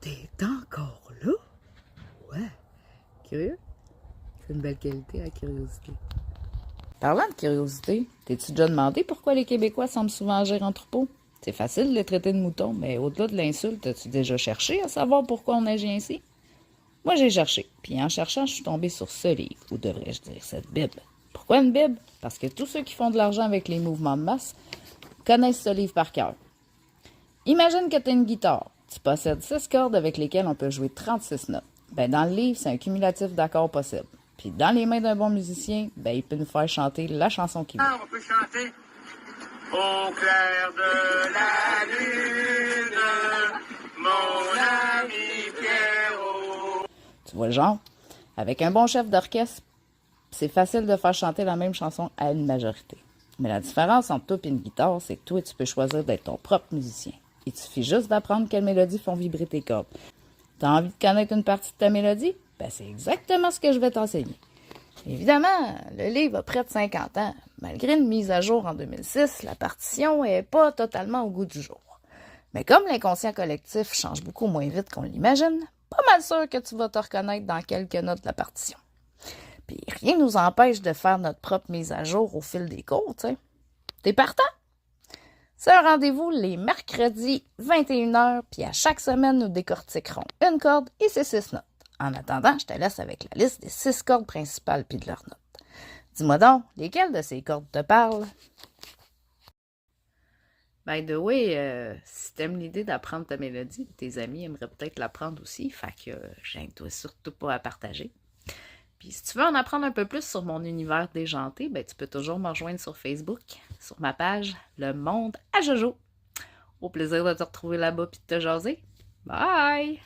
T'es encore là? Ouais. Curieux? C'est une belle qualité, la curiosité. Parlant de curiosité, t'es-tu déjà demandé pourquoi les Québécois semblent souvent agir en troupeau? C'est facile de les traiter de moutons, mais au-delà de l'insulte, as-tu déjà cherché à savoir pourquoi on agit ainsi? Moi, j'ai cherché, puis en cherchant, je suis tombée sur ce livre, ou devrais-je dire cette Bible. Pourquoi une Bible? Parce que tous ceux qui font de l'argent avec les mouvements de masse connaissent ce livre par cœur. Imagine que tu as une guitare. Tu possèdes 6 cordes avec lesquelles on peut jouer 36 notes. Ben, dans le livre, c'est un cumulatif d'accords possible. Puis dans les mains d'un bon musicien, ben, il peut nous faire chanter la chanson qu'il veut. On peut chanter au clair de la lune, mon ami Pierrot. Tu vois le genre? Avec un bon chef d'orchestre, c'est facile de faire chanter la même chanson à une majorité. Mais la différence entre toi et une guitare, c'est que toi, tu peux choisir d'être ton propre musicien. Il te suffit juste d'apprendre quelles mélodies font vibrer tes cordes. T'as envie de connaître une partie de ta mélodie? Ben, c'est exactement ce que je vais t'enseigner. Évidemment, le livre a près de 50 ans. Malgré une mise à jour en 2006, la partition n'est pas totalement au goût du jour. Mais comme l'inconscient collectif change beaucoup moins vite qu'on l'imagine, pas mal sûr que tu vas te reconnaître dans quelques notes de la partition. Puis rien ne nous empêche de faire notre propre mise à jour au fil des cours, tu sais. T'es partant? C'est un rendez-vous les mercredis 21h, puis à chaque semaine, nous décortiquerons une corde et ses 6 notes. En attendant, je te laisse avec la liste des 6 cordes principales puis de leurs notes. Dis-moi donc, lesquelles de ces cordes te parlent? By the way, si t'aimes l'idée d'apprendre ta mélodie, tes amis aimeraient peut-être l'apprendre aussi, fait que gêne-toi surtout pas à partager. Puis si tu veux en apprendre un peu plus sur mon univers déjanté, ben tu peux toujours me rejoindre sur Facebook, sur ma page Le Monde à Jojo. Au plaisir de te retrouver là-bas puis de te jaser. Bye!